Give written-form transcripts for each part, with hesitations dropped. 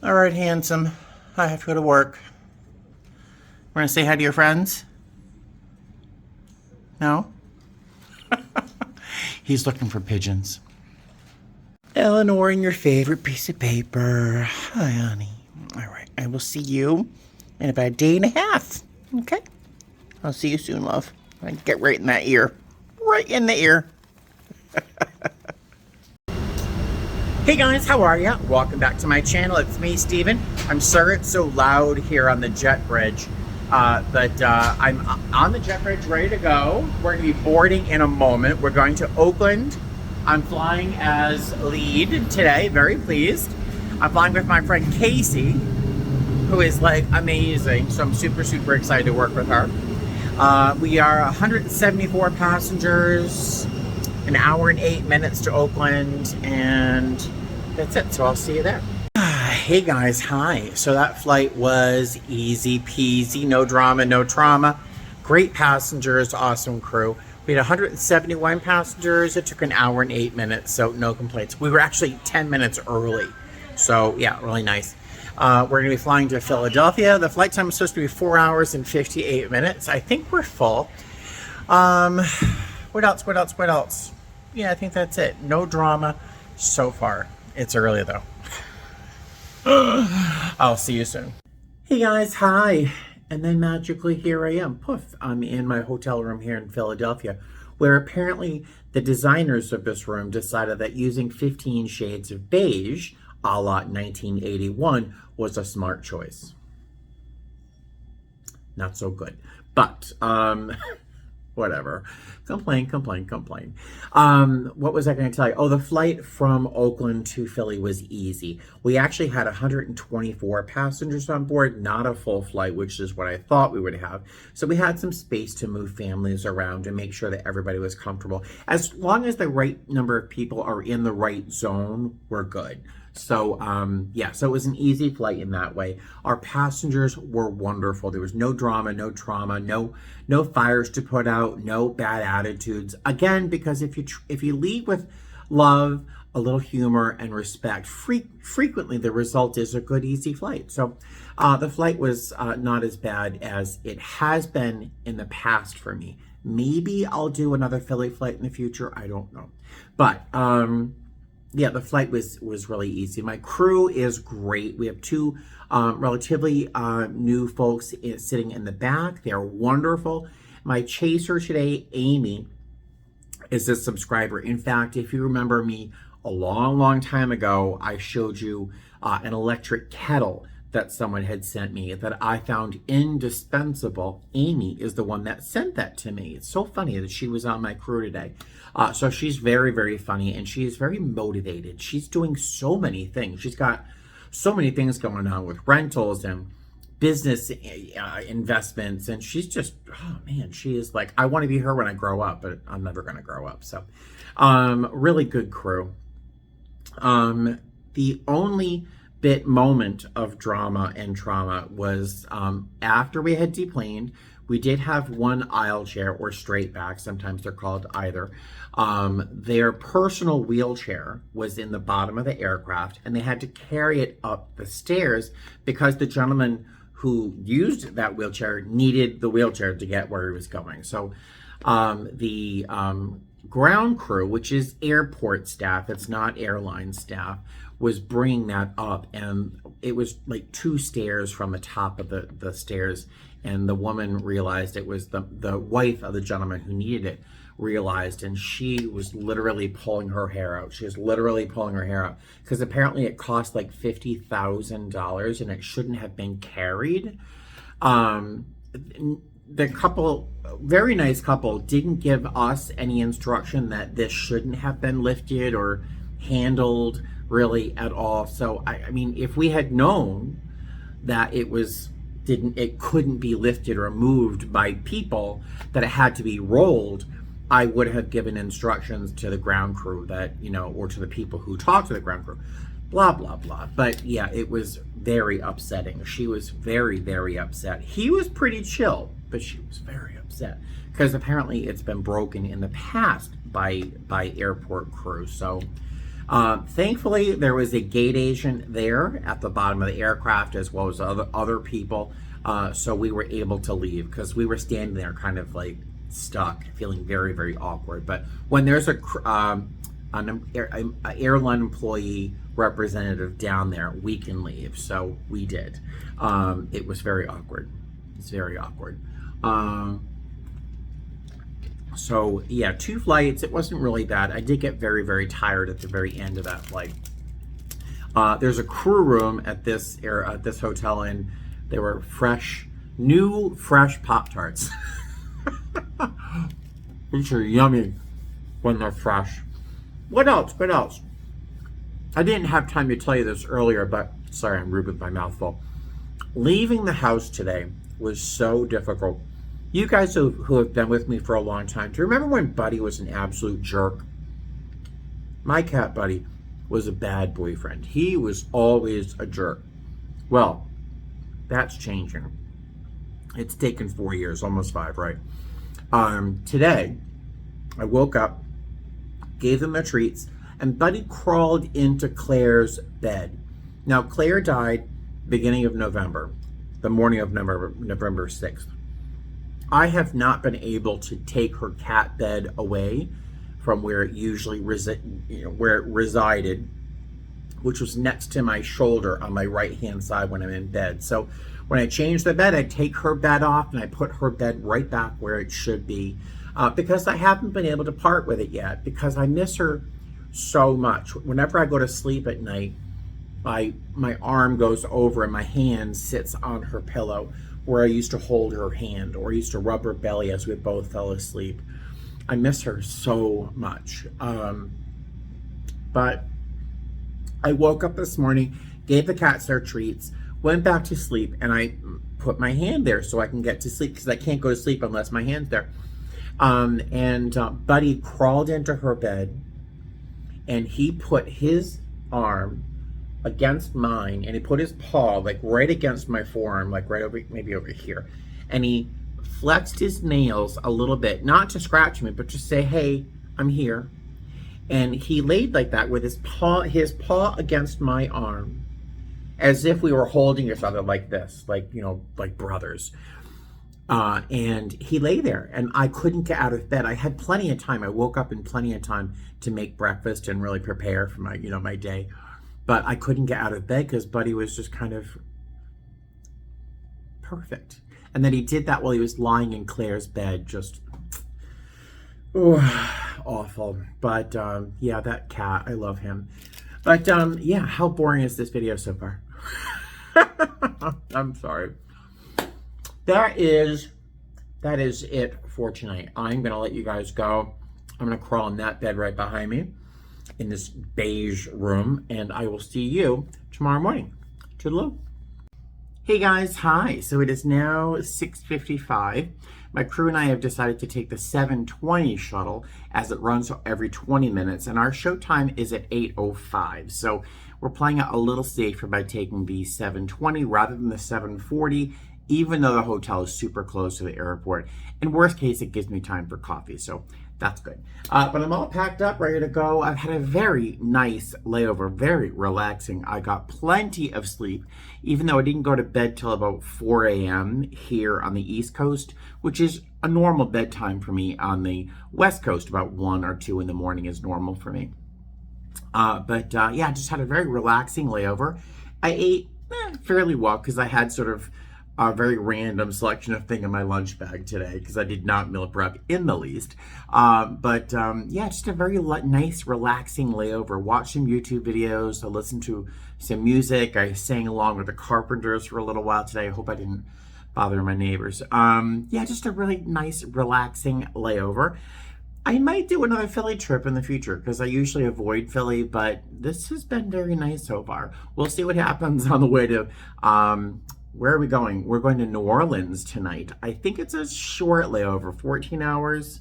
All right, handsome. I have to go to work. Want to say hi to your friends? No? He's looking for pigeons. Eleanor, and your favorite piece of paper. Hi, honey. All right, I will see you in about a day and a half. Okay? I'll see you soon, love. I get right in that ear. Right in the ear. Hey guys, how are ya? Welcome back to my channel. It's me, Steven. I'm sorry it's so loud here on the jet bridge, but I'm on the jet bridge ready to go. We're going to be boarding in a moment. We're going to Oakland. I'm flying as lead today, very pleased. I'm flying with my friend Casey, who is like amazing, so I'm super, super excited to work with her. We are 174 passengers, an hour and 8 minutes to Oakland, and that's it. So I'll see you there. Hey guys, hi. So that flight was easy peasy, no drama, no trauma. Great passengers, awesome crew. We had 171 passengers. It took an hour and 8 minutes, so no complaints. We were actually 10 minutes early. So yeah, really nice. We're going to be flying to Philadelphia. The flight time is supposed to be 4 hours and 58 minutes. I think we're full. What else? Yeah, I think that's it. No drama so far. It's early though. I'll see you soon. Hey guys, hi. And then magically here I am. Poof, I'm in my hotel room here in Philadelphia, where apparently the designers of this room decided that using 15 shades of beige, a la 1981, was a smart choice. Not so good. But, whatever. Complain. What was I going to tell you? Oh, the flight from Oakland to Philly was easy. We actually had 124 passengers on board, not a full flight, which is what I thought we would have. So we had some space to move families around and make sure that everybody was comfortable. As long as the right number of people are in the right zone, we're good. So, yeah, so it was an easy flight in that way. Our passengers were wonderful. There was no drama, no trauma, no fires to put out, no bad attitudes. Again, because if you lead with love, a little humor, and respect, frequently the result is a good, easy flight. So, the flight was not as bad as it has been in the past for me. Maybe I'll do another Philly flight in the future. I don't know. But, yeah, the flight was really easy. My crew is great. We have two relatively new folks sitting in the back. They're wonderful. My chaser today, Amy, is a subscriber. In fact, if you remember me a long time ago, I showed you an electric kettle that someone had sent me that I found indispensable. Amy is the one that sent that to me. It's so funny that she was on my crew today. So she's very, very funny, and she's very motivated. She's doing so many things. She's got so many things going on with rentals and business investments, and she's just, oh man, she is like, I want to be her when I grow up, but I'm never going to grow up. So really good crew. The only moment of drama and trauma was after we had deplaned. We did have one aisle chair, or straight back, sometimes they're called either. Their personal wheelchair was in the bottom of the aircraft, and they had to carry it up the stairs because the gentleman who used that wheelchair needed the wheelchair to get where he was going. So the ground crew, which is airport staff, it's not airline staff, was bringing that up, and it was like 2 stairs from the top of the stairs, and the woman realized it was the wife of the gentleman who needed it realized, and she was literally pulling her hair out. She was literally pulling her hair out because apparently it cost like $50,000 and it shouldn't have been carried. The couple, very nice couple, didn't give us any instruction that this shouldn't have been lifted or handled really at all. So I mean, if we had known that it couldn't be lifted or moved by people, that it had to be rolled, I would have given instructions to the ground crew that, or to the people who talk to the ground crew, blah, blah, blah. But yeah, it was very upsetting. She was very, very upset. He was pretty chill, but she was very upset because apparently it's been broken in the past by airport crew. So Thankfully, there was a gate agent there at the bottom of the aircraft, as well as other people. So we were able to leave because we were standing there kind of like stuck, feeling very, very awkward. But when there's an airline employee representative down there, we can leave. So we did. It was very awkward. It's very awkward. So yeah, 2 flights. It wasn't really bad. I did get very, very tired at the very end of that flight. There's a crew room at this hotel, and there were fresh Pop-Tarts. Which are yummy when they're fresh. What else? What else? I didn't have time to tell you this earlier, but sorry, I'm rude with my mouth full. Leaving the house today was so difficult. You guys who have been with me for a long time, do you remember when Buddy was an absolute jerk? My cat Buddy was a bad boyfriend. He was always a jerk. Well, that's changing. It's taken 4 years, almost 5, right? Today, I woke up, gave them their treats, and Buddy crawled into Claire's bed. Now, Claire died beginning of November, the morning of November 6th. I have not been able to take her cat bed away from where it usually where it resided, which was next to my shoulder on my right-hand side when I'm in bed. So when I change the bed, I take her bed off and I put her bed right back where it should be, because I haven't been able to part with it yet, because I miss her so much. Whenever I go to sleep at night, my arm goes over and my hand sits on her pillow where I used to hold her hand or used to rub her belly as we both fell asleep. I miss her so much. But I woke up this morning, gave the cats their treats, went back to sleep, and I put my hand there so I can get to sleep, because I can't go to sleep unless my hand's there. Buddy crawled into her bed and he put his arm against mine, and he put his paw like right against my forearm, like right over, maybe over here, and he flexed his nails a little bit, not to scratch me, but to say, hey, I'm here. And he laid like that with his paw against my arm, as if we were holding each other like this, like, you know, like brothers. And he lay there, and I couldn't get out of bed. I had plenty of time. I woke up in plenty of time to make breakfast and really prepare for my, my day. But I couldn't get out of bed because Buddy was just kind of perfect. And then he did that while he was lying in Claire's bed, just awful. But yeah, that cat, I love him. But yeah, how boring is this video so far? I'm sorry. That is it for tonight. I'm gonna let you guys go. I'm gonna crawl in that bed right behind me in this beige room, and I will see you tomorrow morning. Toodaloo. Hey guys, hi. So it is now 6:55. My crew and I have decided to take the 7:20 shuttle, as it runs every 20 minutes, and our show time is at 8:05. So we're playing it a little safer by taking the 7:20 rather than the 7:40, even though the hotel is super close to the airport. In worst case, it gives me time for coffee, so that's good. But I'm all packed up, ready to go. I've had a very nice layover, very relaxing. I got plenty of sleep, even though I didn't go to bed till about 4 a.m. here on the East Coast, which is a normal bedtime for me. On the West Coast, about 1 or 2 in the morning is normal for me. But yeah, I just had a very relaxing layover. I ate fairly well because I had sort of a very random selection of thing in my lunch bag today because I did not meal prep in the least. But yeah, just a very nice, relaxing layover. Watched some YouTube videos. I listened to some music. I sang along with the Carpenters for a little while today. I hope I didn't bother my neighbors. Yeah, just a really nice, relaxing layover. I might do another Philly trip in the future because I usually avoid Philly, but this has been very nice so far. We'll see what happens on the way to, where are we going? We're going to New Orleans tonight. I think it's a short layover, 14 hours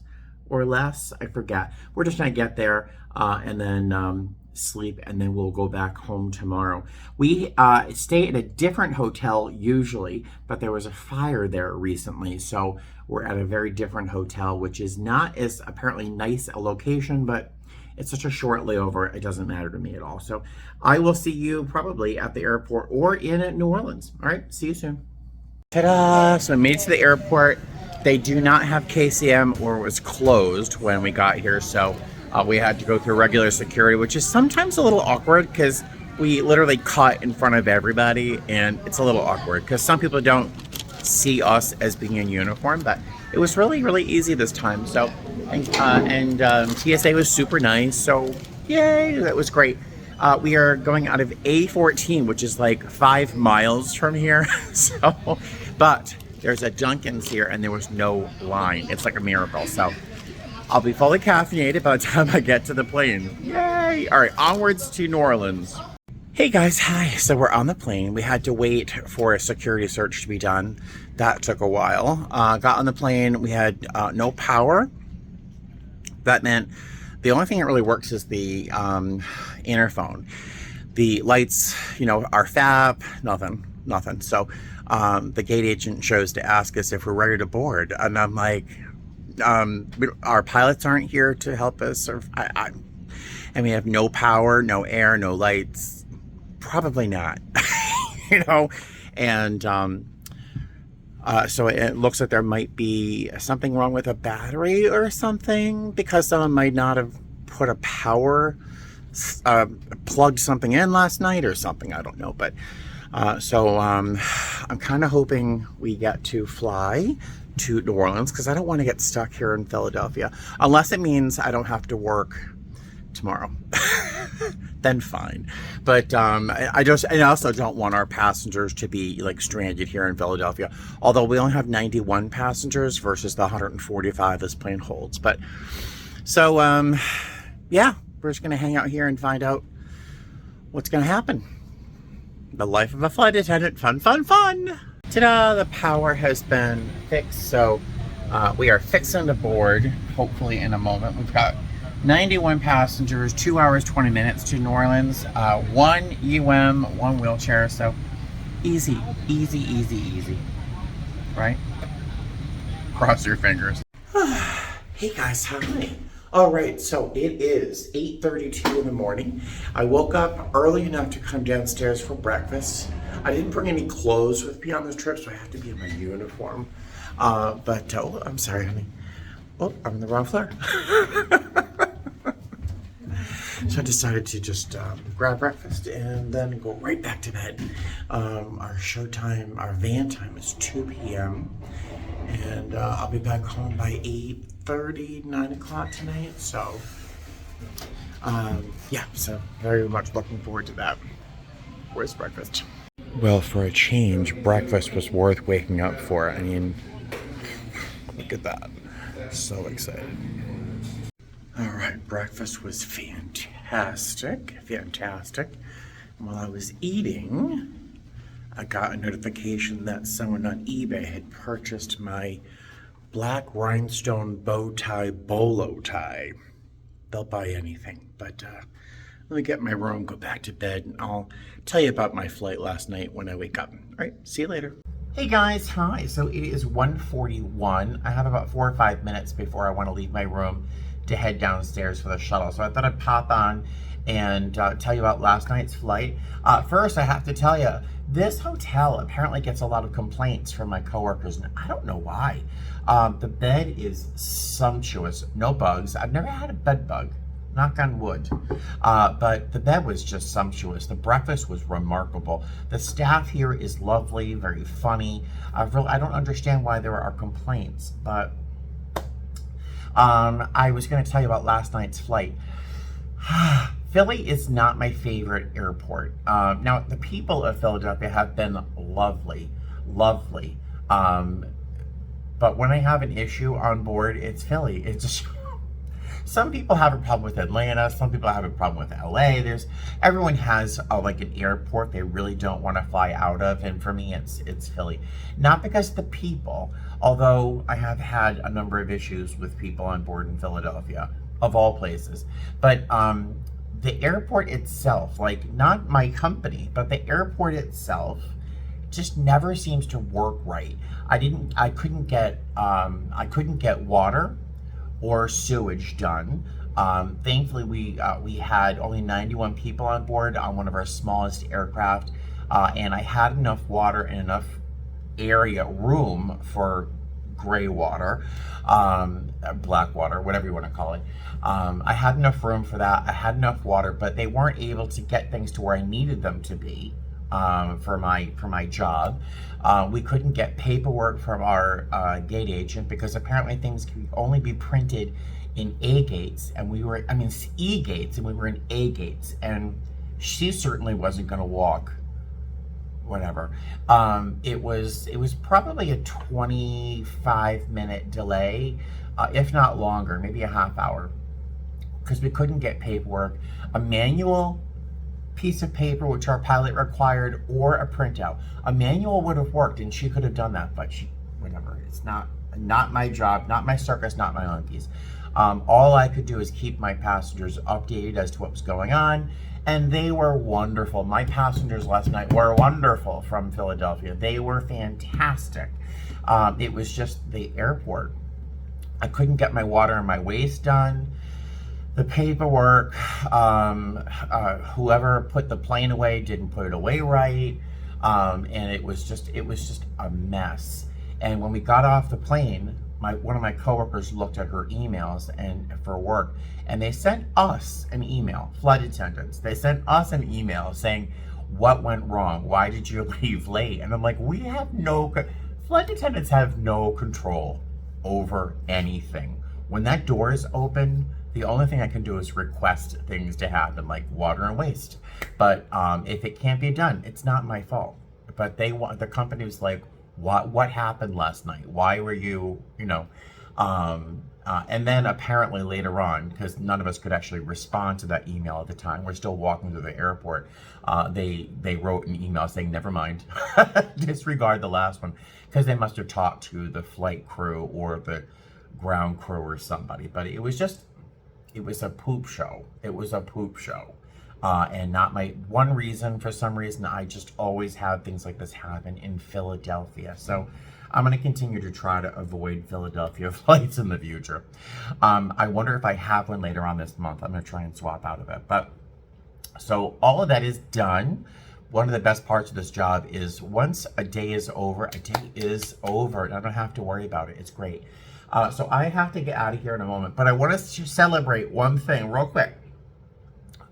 or less. I forget. We're just going to get there and then sleep, and then we'll go back home tomorrow. We stay at a different hotel usually, but there was a fire there recently, so we're at a very different hotel, which is not as apparently nice a location, but it's such a short layover, it doesn't matter to me at all. So I will see you probably at the airport or in New Orleans. All right, see you soon. Ta-da! So I made it to the airport. They do not have KCM, or it was closed when we got here, so we had to go through regular security, which is sometimes a little awkward because we literally cut in front of everybody, and it's a little awkward because some people don't see us as being in uniform, but it was really, really easy this time. So, TSA was super nice, so yay, that was great. We are going out of A14, which is like 5 miles from here. So, but there's a Dunkin's here and there was no line. It's like a miracle. So I'll be fully caffeinated by the time I get to the plane. Yay! All right, onwards to New Orleans. Hey guys, hi. So we're on the plane. We had to wait for a security search to be done. That took a while. Got on the plane. We had no power. That meant the only thing that really works is the interphone. The lights, you know, our FAP, nothing. So the gate agent chose to ask us if we're ready to board. And I'm like, our pilots aren't here to help us. And we have no power, no air, no lights. Probably not, you know. And so it looks like there might be something wrong with a battery or something, because someone might not have put a power, plugged something in last night or something. I don't know. But so I'm kind of hoping we get to fly to New Orleans, because I don't want to get stuck here in Philadelphia, unless it means I don't have to work tomorrow. Then fine. But I also don't want our passengers to be like stranded here in Philadelphia, although we only have 91 passengers versus the 145 this plane holds. But so yeah, we're just gonna hang out here and find out what's gonna happen. The life of a flight attendant. Fun. Ta-da! The power has been fixed, so we are fixing to board hopefully in a moment. We've got 91 passengers, 2 hours, 20 minutes to New Orleans, 1 UM, 1 wheelchair, so easy, right? Cross your fingers. Hey guys, hi. All right, so it is 8:32 in the morning. I woke up early enough to come downstairs for breakfast. I didn't bring any clothes with me on this trip, so I have to be in my uniform. But, oh, I'm sorry, honey. Oh, I'm in the wrong floor. So I decided to just grab breakfast and then go right back to bed. Our show time, our van time is 2 p.m. And I'll be back home by 8:30, 9 o'clock tonight. So, yeah, so very much looking forward to that. Where's breakfast? Well, for a change, breakfast was worth waking up for. I mean, look at that. So excited. All right, breakfast was fantastic. While I was eating, I got a notification that someone on eBay had purchased my black rhinestone bow tie bolo tie. They'll buy anything, but let me get in my room, go back to bed, and I'll tell you about my flight last night when I wake up. All right, see you later. Hey guys, hi. So it is 1:41. I have about 4 or 5 minutes before I want to leave my room to head downstairs for the shuttle. So I thought I'd pop on and tell you about last night's flight. First, I have to tell you, this hotel apparently gets a lot of complaints from my coworkers, and I don't know why. The bed is sumptuous, no bugs. I've never had a bed bug, knock on wood. But the bed was just sumptuous. The breakfast was remarkable. The staff here is lovely, very funny. I don't understand why there are complaints, but I was going to tell you about last night's flight. Philly is not my favorite airport. Now, the people of Philadelphia have been lovely. But when I have an issue on board, it's Philly. It's just, some people have a problem with Atlanta. Some people have a problem with LA. Everyone has like an airport they really don't want to fly out of. And for me, it's Philly. Not because of the people, although I have had a number of issues with people on board in Philadelphia, of all places. But the airport itself, like not my company, but the airport itself just never seems to work right. I couldn't get water or sewage done. Thankfully, we had only 91 people on board on one of our smallest aircraft, and I had enough water and enough room for gray water, black water, whatever you want to call it. I had enough room for that. I had enough water, but they weren't able to get things to where I needed them to be for my job. We couldn't get paperwork from our gate agent because apparently things can only be printed in A gates, and E gates, and we were in A gates, and she certainly wasn't going to walk. Whatever. It was probably a 25-minute delay, if not longer, maybe a half hour, because we couldn't get paperwork, a manual piece of paper which our pilot required, or a printout. A manual would have worked, and she could have done that, but whatever. It's not my job, not my circus, not my monkeys. All I could do is keep my passengers updated as to what was going on. And they were wonderful. My passengers last night were wonderful from Philadelphia. They were fantastic. It was just the airport. I couldn't get my water and my waste done. The paperwork, whoever put the plane away didn't put it away right. And it was just a mess. And when we got off the plane, one of my coworkers looked at her emails and for work, and they sent us an email, flight attendants. They sent us an email saying, what went wrong? Why did you leave late? And I'm like, flight attendants have no control over anything. When that door is open, the only thing I can do is request things to happen, like water and waste. But if it can't be done, it's not my fault. But the company was like, what happened last night? Why were you, and then apparently later on, because none of us could actually respond to that email at the time, we're still walking through the airport, they wrote an email saying, never mind, disregard the last one, because they must have talked to the flight crew or the ground crew or somebody. But it was a poop show. It was a poop show. And not one reason, for some reason, I just always have things like this happen in Philadelphia. So I'm going to continue to try to avoid Philadelphia flights in the future. I wonder if I have one later on this month. I'm going to try and swap out of it. But so all of that is done. One of the best parts of this job is once a day is over, and I don't have to worry about it. It's great. So I have to get out of here in a moment, but I want us to celebrate one thing real quick.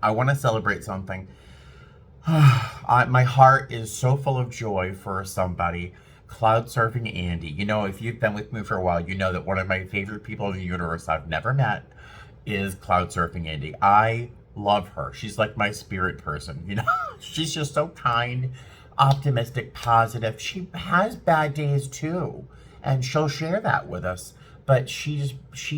I want to celebrate something. My heart is so full of joy for somebody. Cloud Surfing Andy. If you've been with me for a while, you know that one of my favorite people in the universe I've never met is Cloud Surfing Andy. I love her. She's like my spirit person. She's just so kind, optimistic, positive. She has bad days too, and she'll share that with us. But she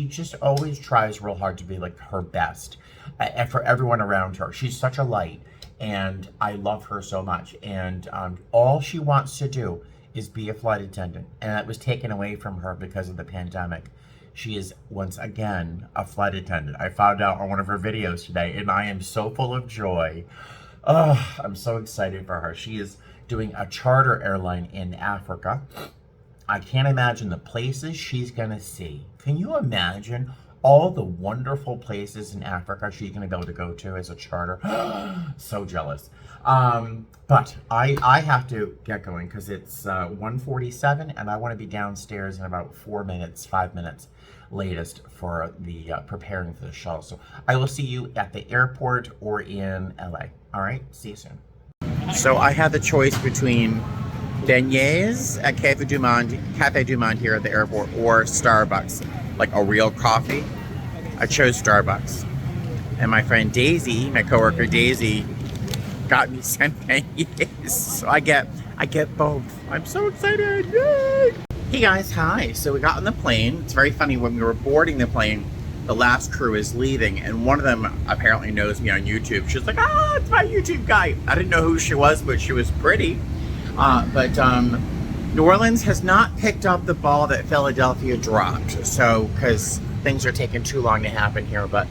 just always tries real hard to be like her best. And for everyone around her. She's such a light, and I love her so much. And all she wants to do is be a flight attendant, and that was taken away from her because of the pandemic. She is once again a flight attendant. I found out on one of her videos today, and I am so full of joy. Oh, I'm so excited for her. She is doing a charter airline in Africa. I can't imagine the places she's gonna see. Can you imagine all the wonderful places in Africa she's going to be able to go to as a charter? So jealous. But I have to get going because it's 1:47 and I want to be downstairs in about 5 minutes latest for the preparing for the shuttle. So I will see you at the airport or in LA. All right, see you soon. So I had the choice between beignets at Cafe du Monde here at the airport, or Starbucks, like a real coffee. I chose Starbucks. And my friend Daisy, my coworker Daisy, got me some beignets. So I get both. I'm so excited. Yay! Hey guys, hi. So we got on the plane. It's very funny, when we were boarding the plane, the last crew is leaving, and one of them apparently knows me on YouTube. She's like, it's my YouTube guy. I didn't know who she was, but she was pretty. But New Orleans has not picked up the ball that Philadelphia dropped. So, because things are taking too long to happen here, but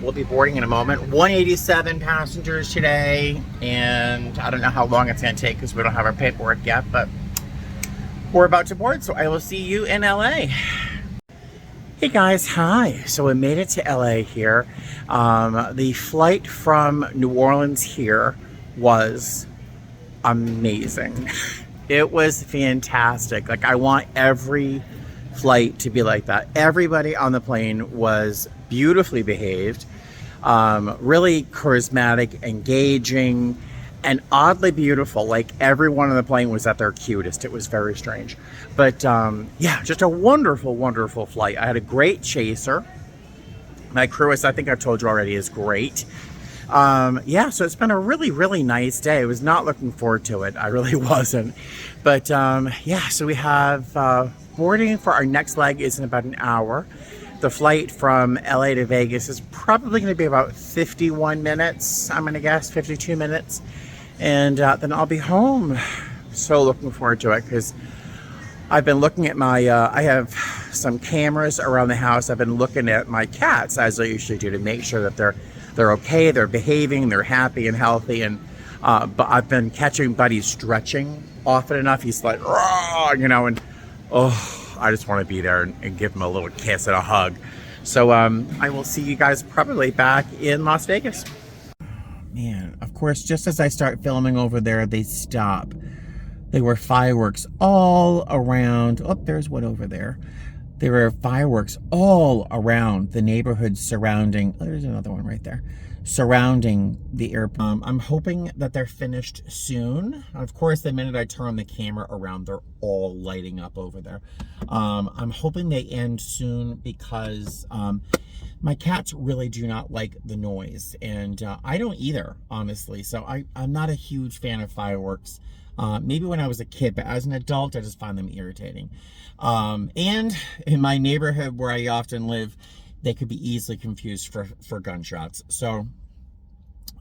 we'll be boarding in a moment. 187 passengers today, and I don't know how long it's going to take because we don't have our paperwork yet, but we're about to board, so I will see you in LA. Hey guys, hi. So we made it to LA here. The flight from New Orleans here was amazing. It was fantastic. Like, I want every flight to be like that. Everybody on the plane was beautifully behaved, really charismatic, engaging, and oddly beautiful. Like, everyone on the plane was at their cutest. It was very strange. But yeah, just a wonderful, wonderful flight. I had a great chaser. My crew, as I think I've told you already, is great. Yeah, so it's been a really, really nice day. I was not looking forward to it. I really wasn't. But yeah, so we have boarding for our next leg is in about an hour. The flight from LA to Vegas is probably going to be about 51 minutes. I'm going to guess 52 minutes. And then I'll be home. So looking forward to it because I've been looking at my, I have some cameras around the house. I've been looking at my cats, as I usually do, to make sure that they're okay, they're behaving, they're happy and healthy. And but I've been catching Buddy stretching often enough. He's like, "Raw," you know, and oh, I just want to be there and give him a little kiss and a hug. So I will see you guys probably back in Las Vegas. Man, of course, just as I start filming over there, they stop. There were fireworks all around. Oh, there's one over there. There were fireworks all around the neighborhood surrounding. Oh, there's another one right there. Surrounding the airport. I'm hoping that they're finished soon. Of course, the minute I turn the camera around, they're all lighting up over there. I'm hoping they end soon because my cats really do not like the noise. And I don't either, honestly. So I'm not a huge fan of fireworks. Maybe when I was a kid, but as an adult, I just find them irritating. And in my neighborhood where I often live, they could be easily confused for gunshots. So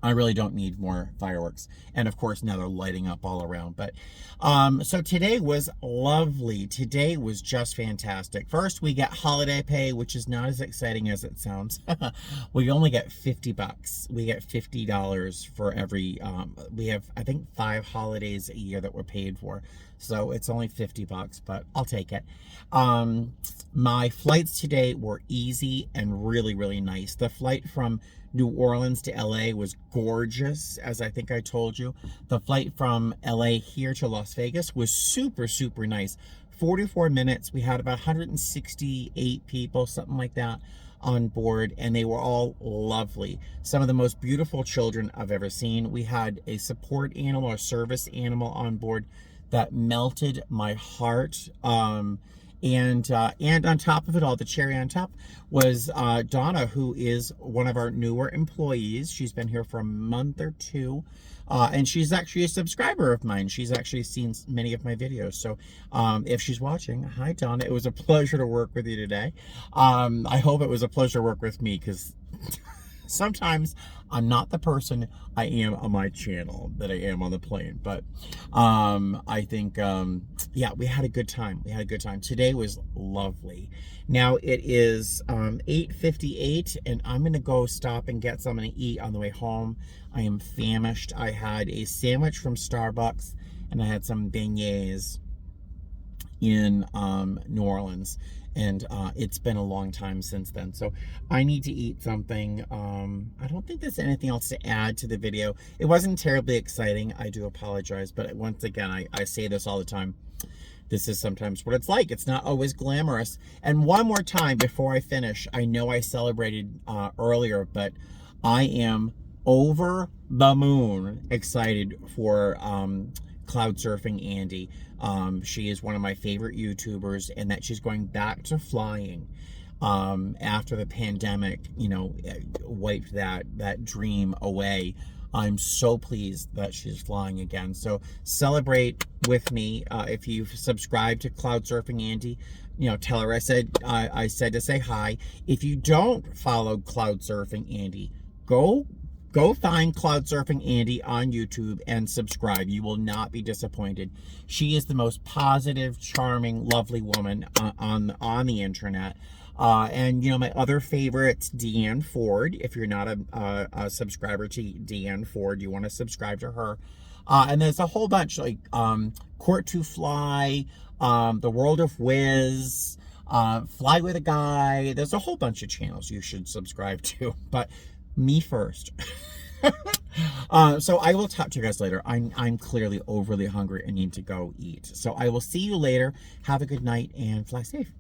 I really don't need more fireworks. And of course, now they're lighting up all around. But so today was lovely. Today was just fantastic. First, we get holiday pay, which is not as exciting as it sounds. We only get $50. We get $50 for every, we have, I think, 5 holidays a year that we're paid for. So it's only $50, but I'll take it. My flights today were easy and really, really nice. The flight from New Orleans to LA was gorgeous, as I think I told you. The flight from LA here to Las Vegas was super, super nice. 44 minutes. We had about 168 people, something like that, on board, and they were all lovely. Some of the most beautiful children I've ever seen. We had a support animal, a service animal on board that melted my heart. And on top of it all, the cherry on top was Donna, who is one of our newer employees. She's been here for a month or two, and she's actually a subscriber of mine. She's actually seen many of my videos. So if she's watching, hi, Donna. It was a pleasure to work with you today. I hope it was a pleasure to work with me, because sometimes I'm not the person I am on my channel that I am on the plane. But I think, yeah, we had a good time. We had a good time. Today was lovely. Now it is 8:58, and I'm going to go stop and get something to eat on the way home. I am famished. I had a sandwich from Starbucks, and I had some beignets in New Orleans. And it's been a long time since then. So I need to eat something. I don't think there's anything else to add to the video. It wasn't terribly exciting. I do apologize. But once again, I say this all the time. This is sometimes what it's like. It's not always glamorous. And one more time before I finish, I know I celebrated earlier, but I am over the moon excited for Cloud Surfing Andy. She is one of my favorite YouTubers, and that she's going back to flying after the pandemic, you know, wiped that dream away. I'm so pleased that she's flying again. So celebrate with me. If you've subscribed to Cloud Surfing Andy, you know, tell her I said to say hi. If you don't follow Cloud Surfing Andy, go find Cloud Surfing Andy on YouTube and subscribe. You will not be disappointed. She is the most positive, charming, lovely woman on the internet. And, you know, my other favorites, Deanne Ford. If you're not a subscriber to Deanne Ford, you want to subscribe to her. And there's a whole bunch, like Court to Fly, The World of Wiz, Fly with a Guy. There's a whole bunch of channels you should subscribe to, but me first. So I will talk to you guys later. I'm clearly overly hungry and need to go eat. So I will see you later. Have a good night and fly safe.